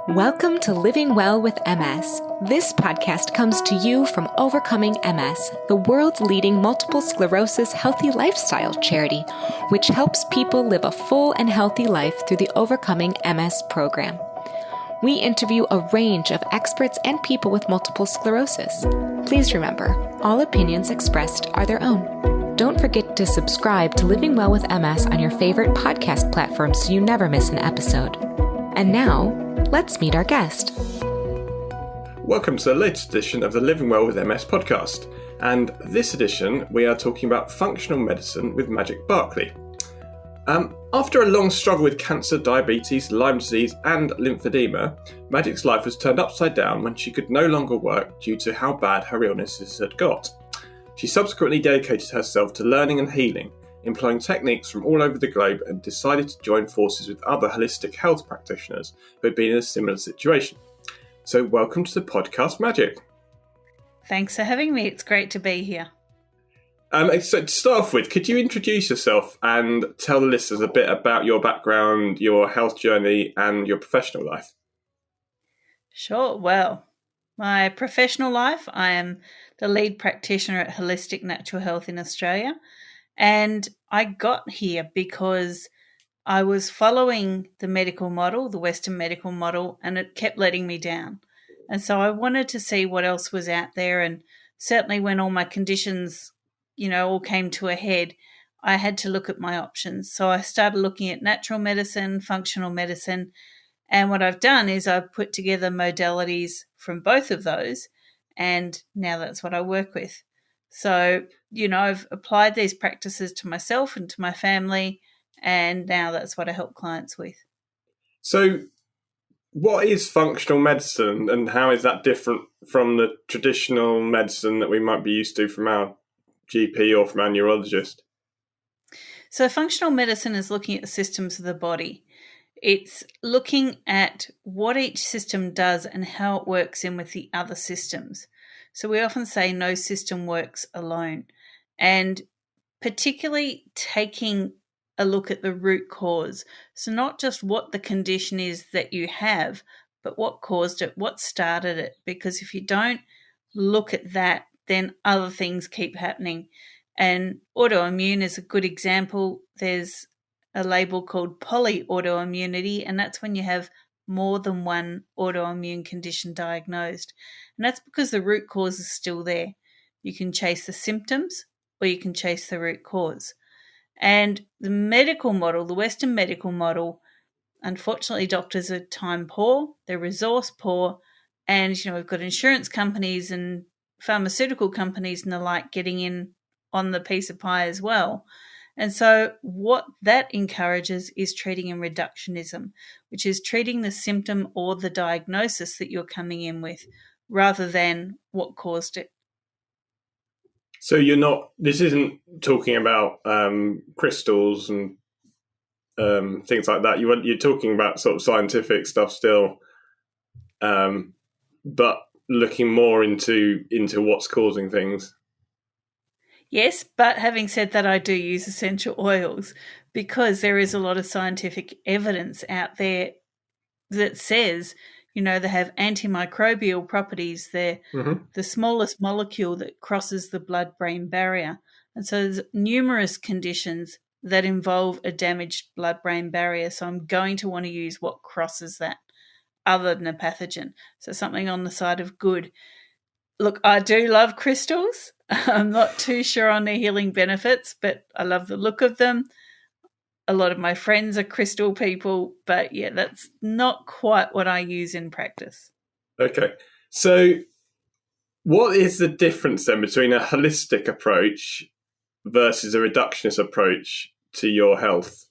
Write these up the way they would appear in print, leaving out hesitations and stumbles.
Welcome to Living Well with MS. This podcast comes to you from Overcoming MS, the world's leading multiple sclerosis healthy lifestyle charity, which helps people live a full and healthy life through the Overcoming MS program. We interview a range of experts and people with multiple sclerosis. Please remember, all opinions expressed are their own. Don't forget to subscribe to Living Well with MS on your favorite podcast platform so you never miss an episode. And now, let's meet our guest. Welcome to the latest edition of the Living Well with MS podcast. And this edition, we are talking about functional medicine with Magic Barclay. After a long struggle with cancer, diabetes, Lyme disease, and lymphedema, Magic's life was turned upside down when she could no longer work due to how bad her illnesses had got. She subsequently dedicated herself to learning and healing, employing techniques from all over the globe, and decided to join forces with other holistic health practitioners who had been in a similar situation. So welcome to the podcast, Magic. Thanks for having me. It's great to be here. So to start off with, could you introduce yourself and tell the listeners a bit about your background, your health journey, and your professional life? Sure. Well, my professional life, I am the lead practitioner at Holistic Natural Health in Australia. And I got here because I was following the medical model, the Western medical model, and it kept letting me down. And so I wanted to see what else was out there. And certainly when all my conditions, all came to a head, I had to look at my options. So I started looking at natural medicine, functional medicine. And what I've done is I've put together modalities from both of those. And now that's what I work with. So, I've applied these practices to myself and to my family, and now that's what I help clients with. So what is functional medicine, and how is that different from the traditional medicine that we might be used to from our GP or from our neurologist? So functional medicine is looking at the systems of the body. It's looking at what each system does and how it works in with the other systems. So we often say no system works alone, and particularly taking a look at the root cause. So not just what the condition is that you have, but what caused it, what started it. Because if you don't look at that, then other things keep happening. And autoimmune is a good example. There's a label called polyautoimmunity, and that's when you have more than one autoimmune condition diagnosed. And that's because the root cause is still there. You can chase the symptoms or you can chase the root cause. And the medical model, the Western medical model, unfortunately, doctors are time poor, they're resource poor, and, we've got insurance companies and pharmaceutical companies and the like getting in on the piece of pie as well. And so what that encourages is treating in reductionism, which is treating the symptom or the diagnosis that you're coming in with rather than what caused it. So this isn't talking about crystals and things like that. You're talking about sort of scientific stuff still, but looking more into what's causing things. Yes, but having said that, I do use essential oils because there is a lot of scientific evidence out there that says, they have antimicrobial properties. They're the smallest molecule that crosses the blood-brain barrier. And so there's numerous conditions that involve a damaged blood-brain barrier. So I'm going to want to use what crosses that other than a pathogen. So something on the side of good. Look, I do love crystals. I'm not too sure on their healing benefits, but I love the look of them. A lot of my friends are crystal people, but yeah, that's not quite what I use in practice. Okay. So what is the difference then between a holistic approach versus a reductionist approach to your health?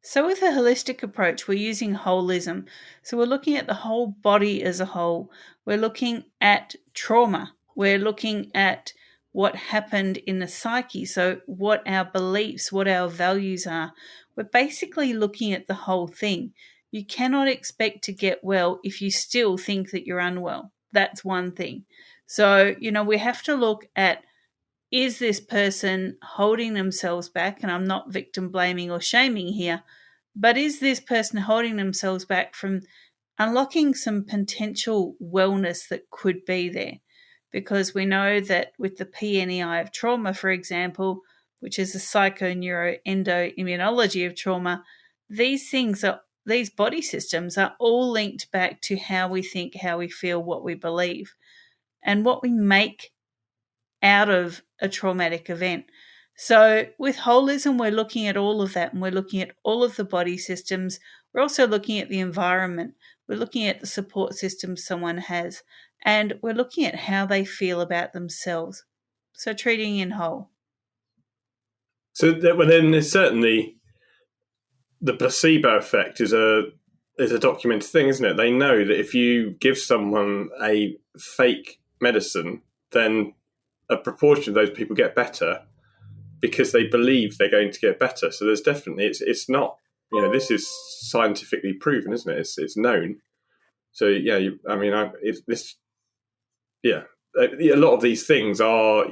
So with a holistic approach, we're using holism. So we're looking at the whole body as a whole. We're looking at trauma. We're looking at what happened in the psyche. So what our beliefs, what our values are. We're basically looking at the whole thing. You cannot expect to get well if you still think that you're unwell. That's one thing. So, we have to look at, is this person holding themselves back? And I'm not victim blaming or shaming here, but is this person holding themselves back from unlocking some potential wellness that could be there. Because we know that with the PNEI of trauma, for example, which is the psychoneuroendoimmunology of trauma, these body systems are all linked back to how we think, how we feel, what we believe, and what we make out of a traumatic event. So with holism, we're looking at all of that, and we're looking at all of the body systems. We're also looking at the environment. We're looking at the support systems someone has, and we're looking at how they feel about themselves. So treating in whole. So then there's certainly the placebo effect is a documented thing, isn't it? They know that if you give someone a fake medicine, then a proportion of those people get better because they believe they're going to get better. So there's definitely it's not, this is scientifically proven, isn't it? It's known. So yeah, a lot of these things are,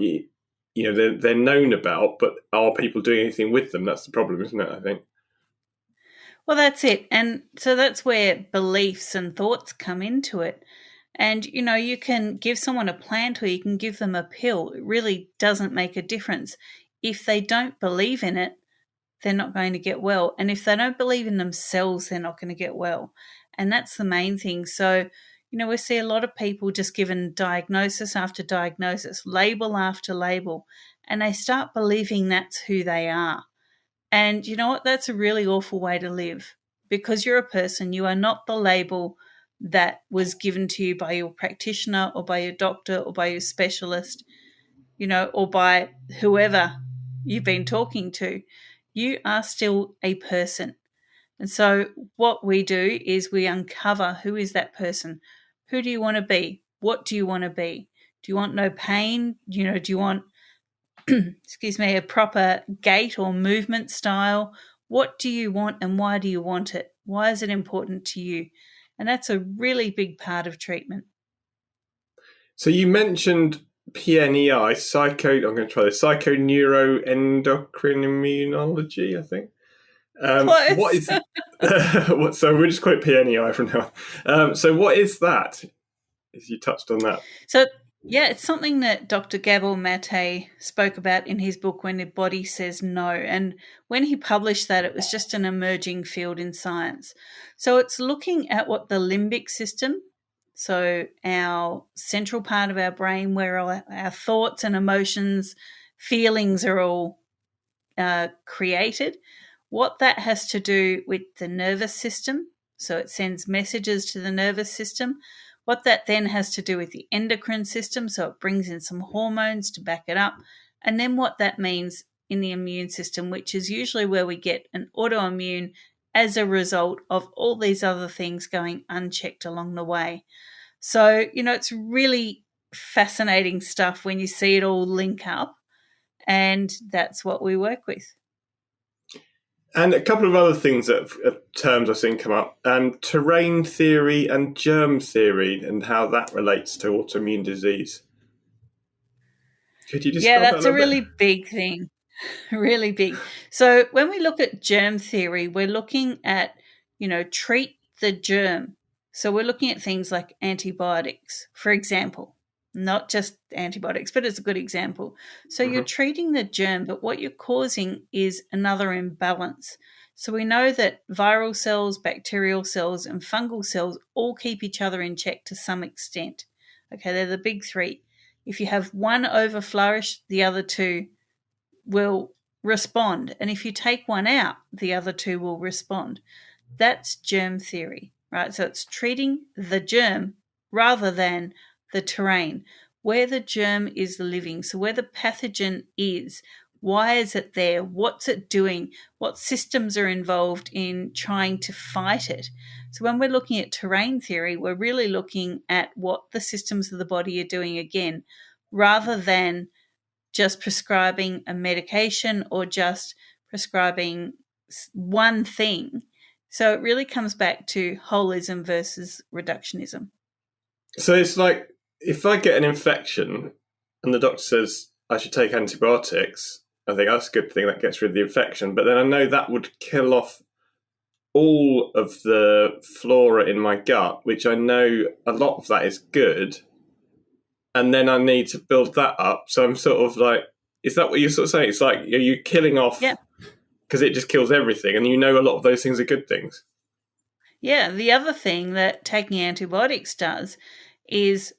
they're known about, but are people doing anything with them? That's the problem, isn't it? I think. Well, that's it. And so that's where beliefs and thoughts come into it. And, you can give someone a plant or you can give them a pill. It really doesn't make a difference. If they don't believe in it, they're not going to get well. And if they don't believe in themselves, they're not going to get well. And that's the main thing. So, we see a lot of people just given diagnosis after diagnosis, label after label, and they start believing that's who they are. And you know what? That's a really awful way to live, because you're a person. You are not the label that was given to you by your practitioner or by your doctor or by your specialist, or by whoever you've been talking to. You are still a person. And so what we do is we uncover, who is that person? Who do you want to be? What do you want to be? Do you want no pain? Do you want a proper gait or movement style? What do you want and why do you want it? Why is it important to you? And that's a really big part of treatment. So you mentioned PNEI, I'm going to try this, psychoneuroendocrinology, I think. Close. What is so we'll just quote PNEI from now on. So what is that? If you touched on that. So yeah, it's something that Dr. Gabor Mate spoke about in his book, When the Body Says No. And when he published that, it was just an emerging field in science. So it's looking at what the limbic system, so our central part of our brain where all our thoughts and emotions, feelings are all created, what that has to do with the nervous system. So it sends messages to the nervous system. What that then has to do with the endocrine system, so it brings in some hormones to back it up, and then what that means in the immune system, which is usually where we get an autoimmune as a result of all these other things going unchecked along the way. So, it's really fascinating stuff when you see it all link up, and that's what we work with. And a couple of other things terms I've seen come up, terrain theory and germ theory, and how that relates to autoimmune disease. Could you describe that? Yeah, that's a really big thing, really big. So when we look at germ theory, we're looking at, treat the germ. So we're looking at things like antibiotics, for example. Not just antibiotics, but it's a good example. So you're treating the germ, but what you're causing is another imbalance. So we know that viral cells, bacterial cells, and fungal cells all keep each other in check to some extent. Okay, they're the big three. If you have one overflourish, the other two will respond. And if you take one out, the other two will respond. That's germ theory, right? So it's treating the germ rather than the terrain, where the germ is living. So where the pathogen is, why is it there? What's it doing? What systems are involved in trying to fight it? So when we're looking at terrain theory, we're really looking at what the systems of the body are doing again, rather than just prescribing a medication or just prescribing one thing. So it really comes back to holism versus reductionism. So it's like, if I get an infection and the doctor says I should take antibiotics, I think that's a good thing, that gets rid of the infection. But then I know that would kill off all of the flora in my gut, which I know a lot of that is good, and then I need to build that up. So I'm sort of like, is that what you're sort of saying? It's like, are you killing off Yeah. because it just kills everything, and you know a lot of those things are good things? Yeah. The other thing that taking antibiotics does is,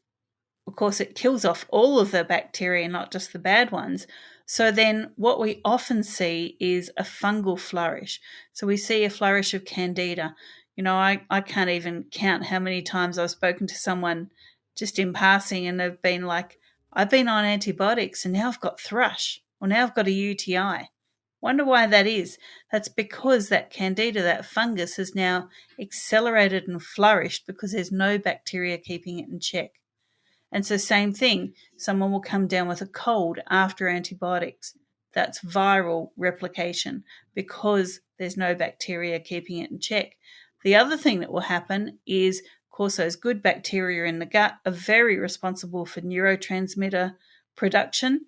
of course, it kills off all of the bacteria, not just the bad ones. So then what we often see is a fungal flourish. So we see a flourish of candida. I can't even count how many times I've spoken to someone just in passing and they've been like, I've been on antibiotics and now I've got thrush, or now I've got a UTI. Wonder why that is. That's because that candida, that fungus, has now accelerated and flourished because there's no bacteria keeping it in check. And so, same thing, someone will come down with a cold after antibiotics. That's viral replication because there's no bacteria keeping it in check. The other thing that will happen is, of course, those good bacteria in the gut are very responsible for neurotransmitter production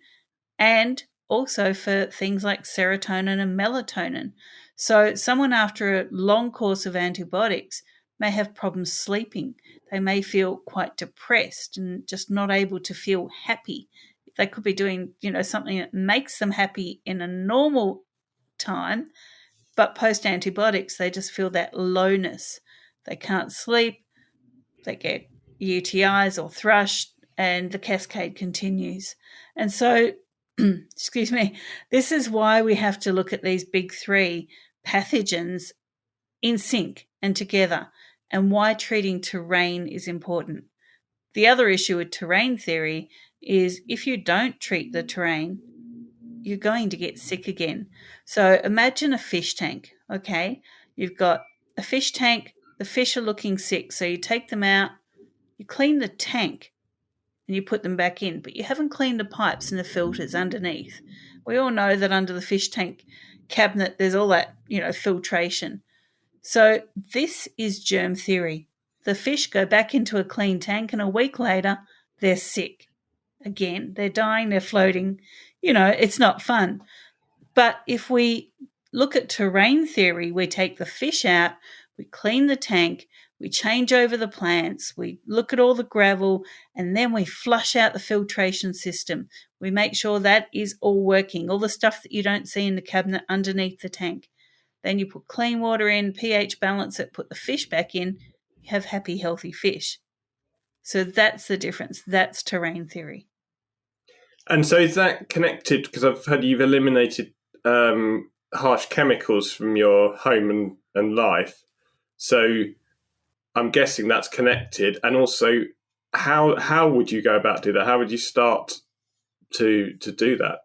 and also for things like serotonin and melatonin. So, someone after a long course of antibiotics may have problems sleeping. They may feel quite depressed and just not able to feel happy. They could be doing, something that makes them happy in a normal time, but post antibiotics, they just feel that lowness. They can't sleep, they get UTIs or thrush, and the cascade continues. And so, excuse me, this is why we have to look at these big three pathogens in sync and together, and why treating terrain is important. The other issue with terrain theory is if you don't treat the terrain, you're going to get sick again. So imagine a fish tank, okay? You've got a fish tank, the fish are looking sick, so you take them out, you clean the tank, and you put them back in, but you haven't cleaned the pipes and the filters underneath. We all know that under the fish tank cabinet, there's all that, filtration. So this is germ theory. The fish go back into a clean tank and a week later, they're sick. Again, they're dying, they're floating. It's not fun. But if we look at terrain theory, we take the fish out, we clean the tank, we change over the plants, we look at all the gravel, and then we flush out the filtration system. We make sure that is all working, all the stuff that you don't see in the cabinet underneath the tank. Then you put clean water in, pH balance it, put the fish back in, you have happy, healthy fish. So that's the difference. That's terrain theory. And so is that connected? Because I've heard you've eliminated harsh chemicals from your home and life. So I'm guessing that's connected. And also, how would you go about doing that? How would you start to do that?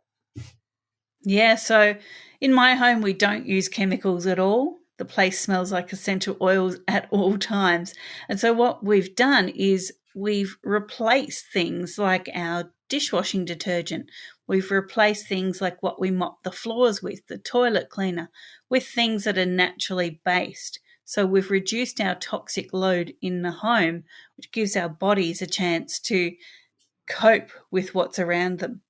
Yeah, so in my home, we don't use chemicals at all. The place smells like essential oils at all times. And so what we've done is we've replaced things like our dishwashing detergent. We've replaced things like what we mop the floors with, the toilet cleaner, with things that are naturally based. So we've reduced our toxic load in the home, which gives our bodies a chance to cope with what's around them.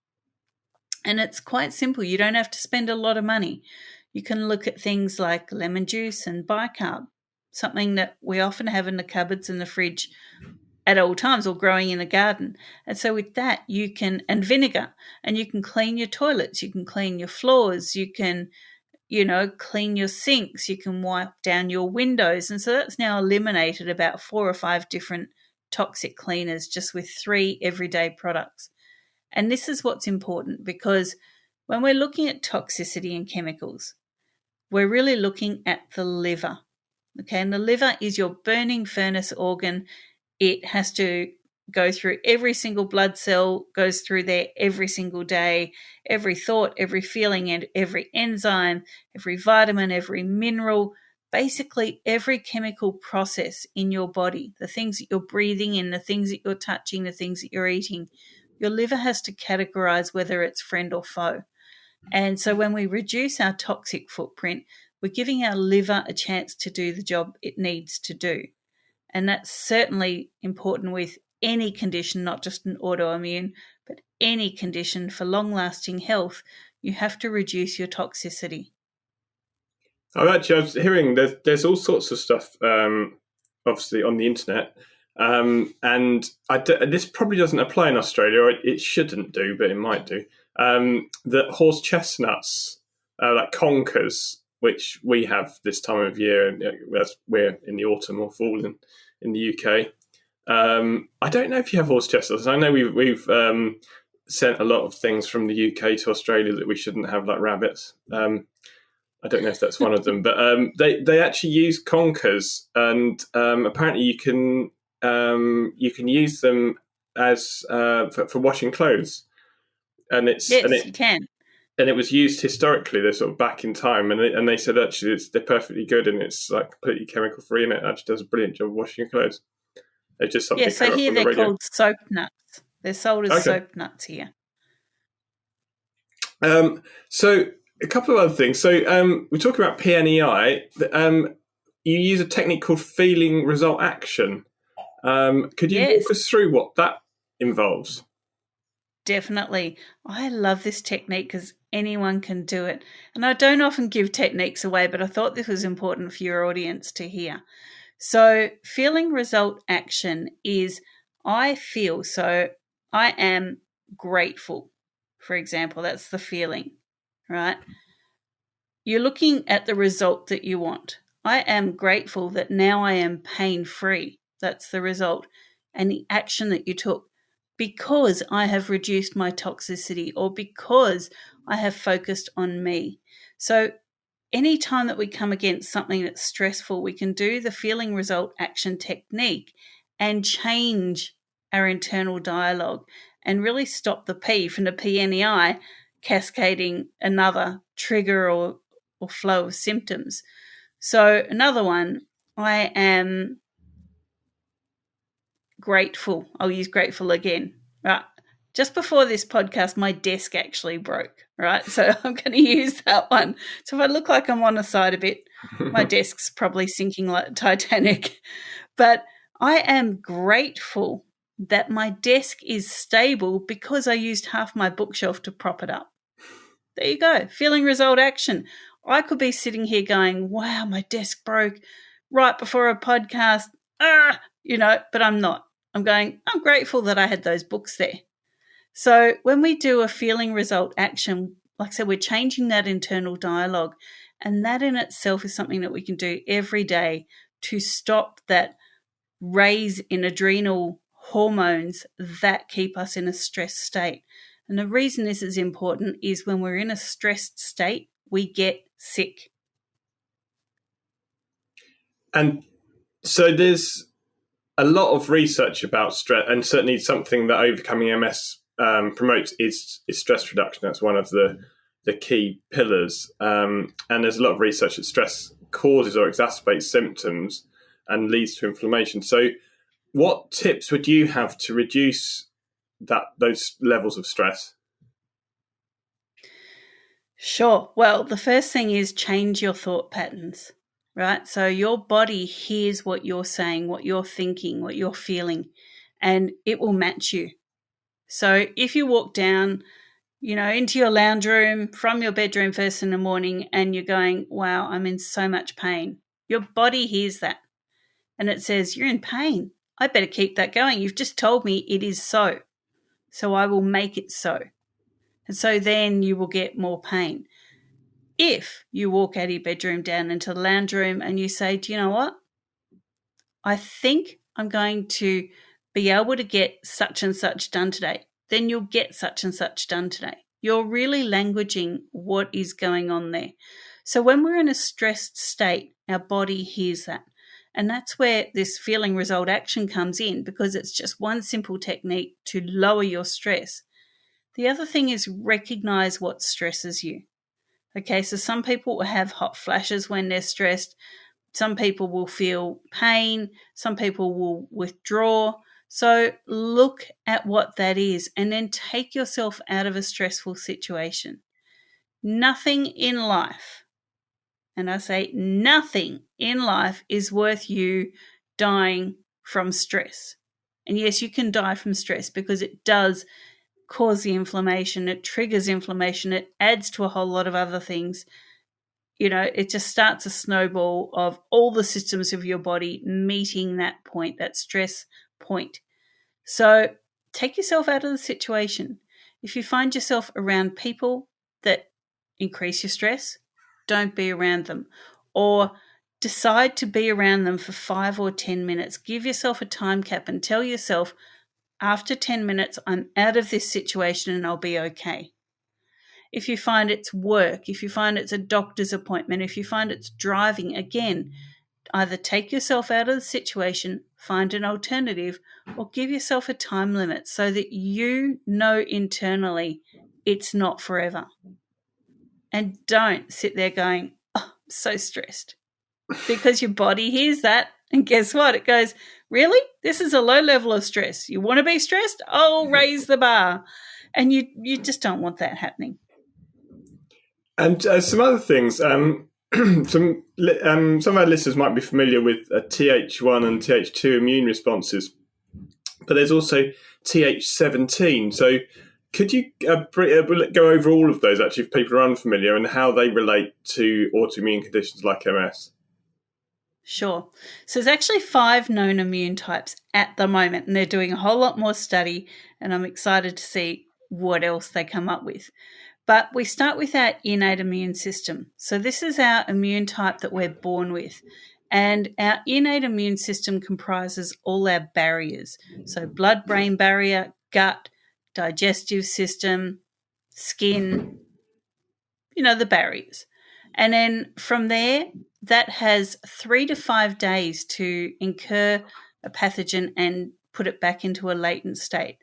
And it's quite simple. You don't have to spend a lot of money. You can look at things like lemon juice and bicarb, something that we often have in the cupboards and the fridge at all times, or growing in the garden. And so with that, and vinegar, and you can clean your toilets, you can clean your floors, you can, clean your sinks, you can wipe down your windows. And so that's now eliminated about 4 or 5 different toxic cleaners just with 3 everyday products. And this is what's important, because when we're looking at toxicity and chemicals, we're really looking at the liver. Okay, and the liver is your burning furnace organ. It has to go through every single blood cell, goes through there every single day, every thought, every feeling, and every enzyme, every vitamin, every mineral, basically every chemical process in your body, the things that you're breathing in, the things that you're touching, the things that you're eating. Your liver has to categorize whether it's friend or foe. And so when we reduce our toxic footprint, we're giving our liver a chance to do the job it needs to do. And that's certainly important with any condition, not just an autoimmune, but any condition for long-lasting health. You have to reduce your toxicity. I was hearing there's all sorts of stuff, obviously on the internet, and this probably doesn't apply in Australia, or it shouldn't do, but it might do. That horse chestnuts, like conkers, which we have this time of year, and as we're in the autumn or fall in the UK. I don't know if you have horse chestnuts. I know we've sent a lot of things from the UK to Australia that we shouldn't have, like rabbits. I don't know if that's one of them, but they actually use conkers, and apparently you can use them as for washing clothes, and You can. and it was used historically. They're sort of back in time, and they said actually they're perfectly good, and it's like completely chemical free, and it actually does a brilliant job of washing your clothes. It's just something. Yeah, so here they're called soap nuts. They're sold as soap nuts here. So a couple of other things. So we're talking about PNEI. You use a technique called feeling, result, action. Could you walk us through what that involves? Definitely. I love this technique because anyone can do it. And I don't often give techniques away, but I thought this was important for your audience to hear. So feeling, result, action is I feel. So I am grateful, for example. That's the feeling, right? You're looking at the result that you want. I am grateful that now I am pain-free. That's the result. And the action that you took because I have reduced my toxicity or because I have focused on me. So anytime that we come against something that's stressful, we can do the feeling, result, action technique and change our internal dialogue and really stop the P from the PNEI cascading another trigger or flow of symptoms. So another one, I am grateful. I'll use grateful again. Right. Just before this podcast, my desk actually broke. Right. So I'm going to use that one. So if I look like I'm on the side a bit, my desk's probably sinking like Titanic. But I am grateful that my desk is stable because I used half my bookshelf to prop it up. There you go. Feeling, result, action. I could be sitting here going, wow, my desk broke right before a podcast. But I'm not. I'm going, I'm grateful that I had those books there. So when we do a feeling, result, action, like I said, we're changing that internal dialogue. And that in itself is something that we can do every day to stop that raise in adrenal hormones that keep us in a stressed state. And the reason this is important is when we're in a stressed state, we get sick. And so there's a lot of research about stress, and certainly something that Overcoming MS promotes is stress reduction. That's one of the key pillars. And there's a lot of research that stress causes or exacerbates symptoms and leads to inflammation. So what tips would you have to reduce those levels of stress? Sure. Well, the first thing is change your thought patterns, right? So your body hears what you're saying, what you're thinking, what you're feeling, and it will match you. So if you walk down, into your lounge room from your bedroom first in the morning and you're going, wow, I'm in so much pain, your body hears that and it says, you're in pain. I better keep that going. You've just told me it is so. So I will make it so. And so then you will get more pain. If you walk out of your bedroom down into the lounge room and you say, do you know what? I think I'm going to be able to get such and such done today. Then you'll get such and such done today. You're really languaging what is going on there. So when we're in a stressed state, our body hears that. And that's where this feeling, result, action comes in, because it's just one simple technique to lower your stress. The other thing is recognize what stresses you. Okay, so some people will have hot flashes when they're stressed. Some people will feel pain. Some people will withdraw. So look at what that is and then take yourself out of a stressful situation. Nothing in life, and I say nothing in life, is worth you dying from stress. And yes, you can die from stress because it does cause the inflammation. It triggers inflammation. It adds to a whole lot of other things. it just starts a snowball of all the systems of your body meeting that point, that stress point. So take yourself out of the situation. If you find yourself around people that increase your stress, don't be around them. Or decide to be around them for 5 or 10 minutes. Give yourself a time cap and tell yourself, after 10 minutes, I'm out of this situation and I'll be okay. If you find it's work, if you find it's a doctor's appointment, if you find it's driving, again, either take yourself out of the situation, find an alternative, or give yourself a time limit so that you know internally it's not forever. And don't sit there going, oh, I'm so stressed. Because your body hears that, and guess what? It goes, really? This is a low level of stress. You want to be stressed? Oh, raise the bar. And you just don't want that happening. And some other things, some of our listeners might be familiar with Th1 and Th2 immune responses, but there's also Th17. So could you go over all of those, actually, if people are unfamiliar, and how they relate to autoimmune conditions like MS? Sure. So there's actually 5 known immune types at the moment, and they're doing a whole lot more study, and I'm excited to see what else they come up with. But we start with our innate immune system. So this is our immune type that we're born with. And our innate immune system comprises all our barriers. So blood-brain barrier, gut, digestive system, skin, the barriers. And then from there, that has 3 to 5 days to incur a pathogen and put it back into a latent state.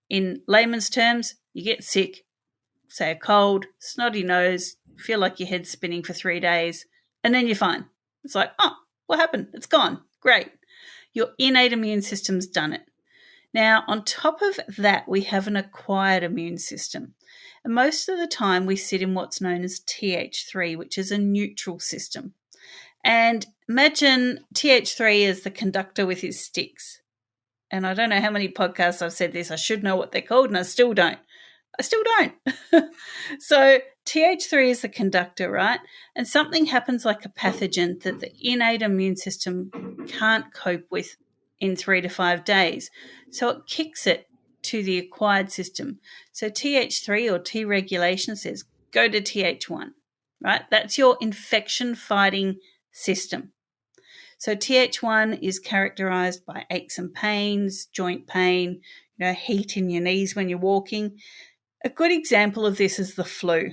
In layman's terms, you get sick, say a cold, snotty nose, feel like your head's spinning for 3 days, and then you're fine. It's like, oh, what happened? It's gone. Great. Your innate immune system's done it. Now, on top of that, we have an acquired immune system. And most of the time, we sit in what's known as Th3, which is a neutral system. And imagine Th3 as the conductor with his sticks. And I don't know how many podcasts I've said this. I should know what they're called, and I still don't. So Th3 is the conductor, right? And something happens like a pathogen that the innate immune system can't cope with in 3 to 5 days. So it kicks it to the acquired system. So Th3 or T regulation says, go to Th1, right? That's your infection-fighting system. So Th1 is characterized by aches and pains, joint pain, heat in your knees when you're walking. A good example of this is the flu.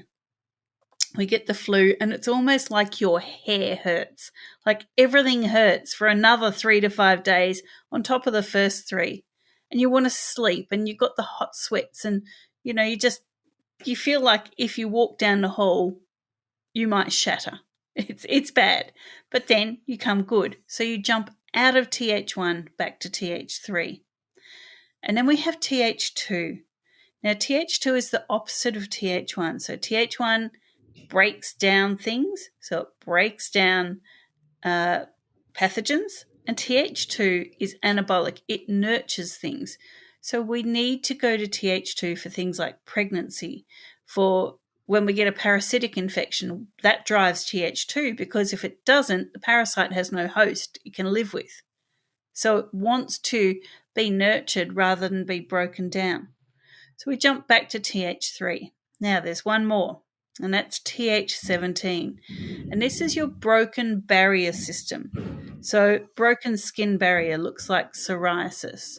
We get the flu and it's almost like your hair hurts. Like everything hurts for another 3 to 5 days on top of the first 3. And you want to sleep and you've got the hot sweats and, you feel like if you walk down the hall, you might shatter. It's bad. But then you come good. So you jump out of Th1 back to Th3. And then we have Th2. Now, Th2 is the opposite of Th1. So Th1 breaks down things. So it breaks down pathogens. And Th2 is anabolic. It nurtures things. So we need to go to Th2 for things like pregnancy, for when we get a parasitic infection, that drives Th2 because if it doesn't, the parasite has no host it can live with. So it wants to be nurtured rather than be broken down. So we jump back to Th3. Now there's one more, and that's Th17. And this is your broken barrier system. So broken skin barrier looks like psoriasis.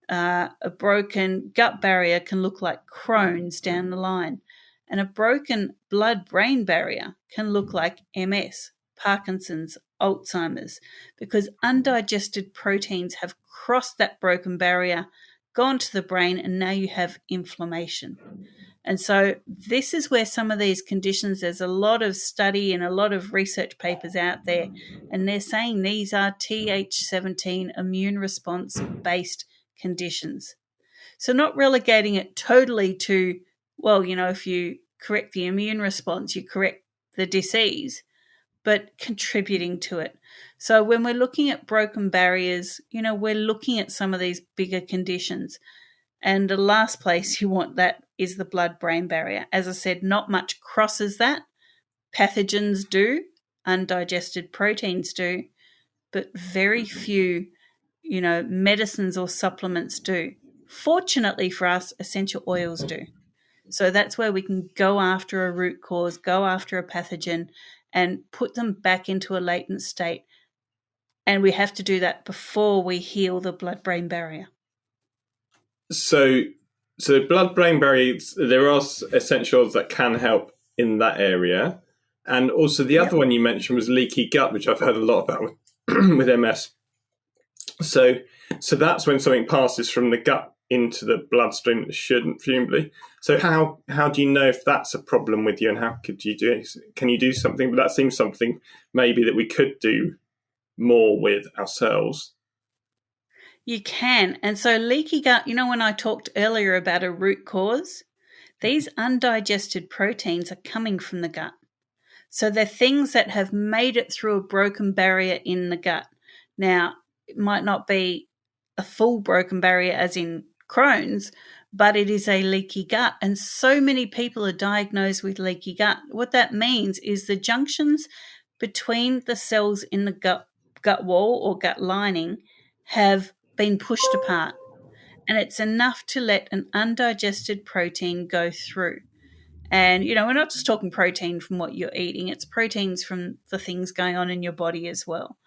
A broken gut barrier can look like Crohn's down the line. And a broken blood-brain barrier can look like MS, Parkinson's, Alzheimer's, because undigested proteins have crossed that broken barrier, gone to the brain, and now you have inflammation. And so this is where some of these conditions, there's a lot of study and a lot of research papers out there, and they're saying these are Th17 immune response-based conditions. So not relegating it totally to, if you correct the immune response, you correct the disease, but contributing to it. So when we're looking at broken barriers, we're looking at some of these bigger conditions. And the last place you want that is the blood-brain barrier. As I said, not much crosses that, pathogens do, undigested proteins do, but very few, medicines or supplements do. Fortunately for us, essential oils do. So that's where we can go after a root cause, go after a pathogen, and put them back into a latent state. And we have to do that before we heal the blood-brain barrier. So blood-brain barrier, there are essentials that can help in that area. And also the other one you mentioned was leaky gut, which I've heard a lot about with MS. So that's when something passes from the gut into the bloodstream that shouldn't, presumably. So how do you know if that's a problem with you, and how can you do something? But that seems something maybe that we could do more with ourselves. You can. And so leaky gut, when I talked earlier about a root cause, these undigested proteins are coming from the gut. So they're things that have made it through a broken barrier in the gut. Now, it might not be a full broken barrier as in Crohn's, but it is a leaky gut. And so many people are diagnosed with leaky gut. What that means is the junctions between the cells in the gut wall or gut lining have been pushed apart. And it's enough to let an undigested protein go through. And, we're not just talking protein from what you're eating, it's proteins from the things going on in your body as well.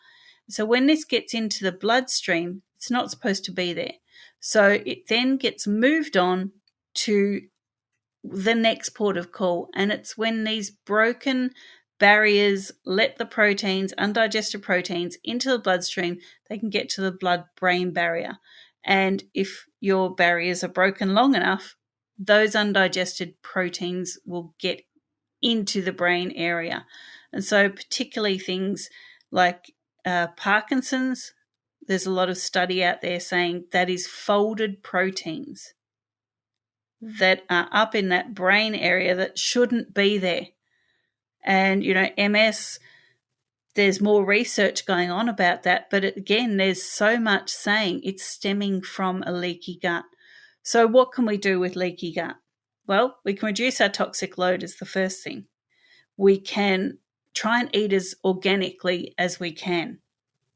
So when this gets into the bloodstream, it's not supposed to be there. So it then gets moved on to the next port of call. And it's when these broken barriers let the proteins, undigested proteins, into the bloodstream, they can get to the blood-brain barrier. And if your barriers are broken long enough, those undigested proteins will get into the brain area. And so particularly things like Parkinson's, there's a lot of study out there saying that is folded proteins that are up in that brain area that shouldn't be there. And, MS, there's more research going on about that. But again, there's so much saying it's stemming from a leaky gut. So what can we do with leaky gut? Well, we can reduce our toxic load as the first thing. We can try and eat as organically as we can,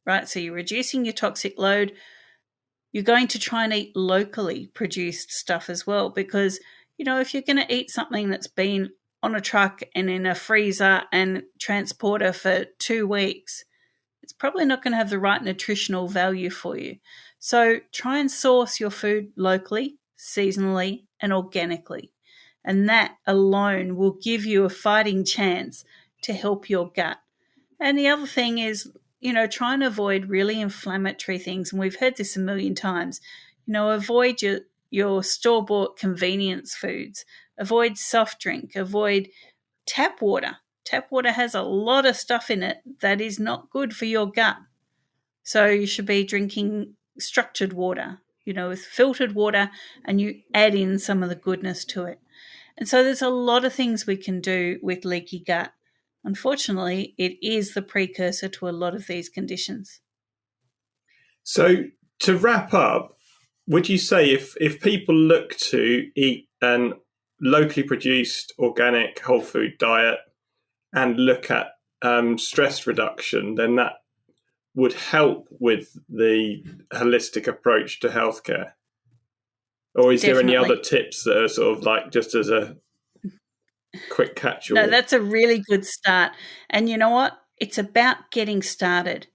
right? So you're reducing your toxic load. You're going to try and eat locally produced stuff as well, because, if you're going to eat something that's been on a truck and in a freezer and transporter for 2 weeks, it's probably not going to have the right nutritional value for you. So try and source your food locally, seasonally, and organically. And that alone will give you a fighting chance to help your gut. And the other thing is, try and avoid really inflammatory things. And we've heard this a million times. Avoid your store-bought convenience foods. Avoid soft drink. Avoid tap water. Tap water has a lot of stuff in it that is not good for your gut. So you should be drinking structured water, with filtered water, and you add in some of the goodness to it. And so there's a lot of things we can do with leaky gut. Unfortunately, it is the precursor to a lot of these conditions. So to wrap up, would you say if people look to eat an locally produced organic whole food diet and look at stress reduction, then that would help with the holistic approach to healthcare? Or is Definitely. there any other tips that are sort of like just as a quick catch-all? No, that's a really good start. And you know what? It's about getting started.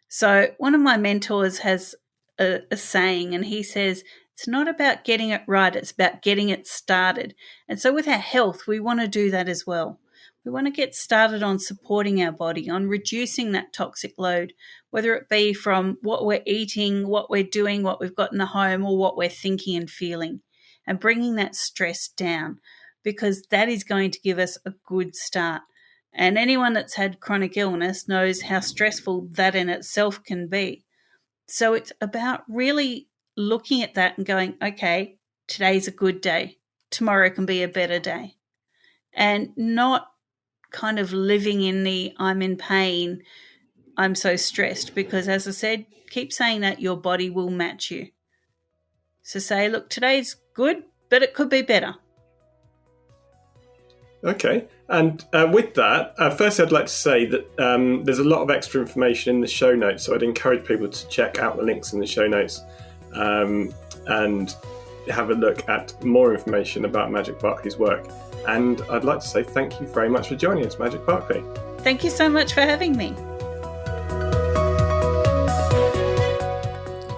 So one of my mentors has a saying, and he says, it's not about getting it right, it's about getting it started. And so with our health, we want to do that as well. We want to get started on supporting our body, on reducing that toxic load, whether it be from what we're eating, what we're doing, what we've got in the home, or what we're thinking and feeling, and bringing that stress down, because that is going to give us a good start. And anyone that's had chronic illness knows how stressful that in itself can be. So it's about really looking at that and going, okay, today's a good day. Tomorrow can be a better day. And not kind of living in the I'm in pain, I'm so stressed, because as I said, keep saying that, your body will match you. So say, look, today's good, but it could be better. Okay, and with that, firstly I'd like to say that there's a lot of extra information in the show notes, so I'd encourage people to check out the links in the show notes and have a look at more information about Magic Barclay's work. And I'd like to say thank you very much for joining us, Magic Barclay. Thank you so much for having me.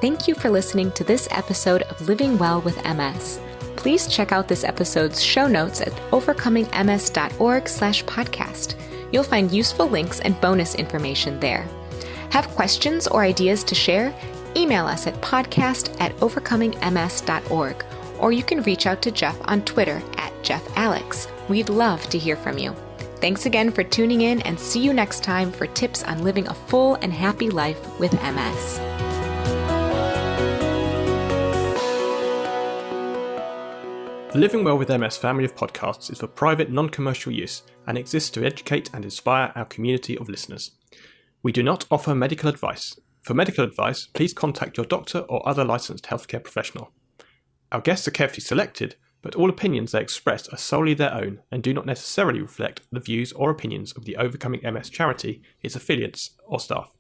Thank you for listening to this episode of Living Well with MS. Please check out this episode's show notes at overcomingms.org/podcast. You'll find useful links and bonus information there. Have questions or ideas to share? Email us at podcast@overcomingms.org, or you can reach out to Jeff on Twitter @JeffAlex. We'd love to hear from you. Thanks again for tuning in, and see you next time for tips on living a full and happy life with MS. The Living Well with MS family of podcasts is for private, non-commercial use and exists to educate and inspire our community of listeners. We do not offer medical advice. For medical advice, please contact your doctor or other licensed healthcare professional. Our guests are carefully selected, but all opinions they express are solely their own and do not necessarily reflect the views or opinions of the Overcoming MS charity, its affiliates, or staff.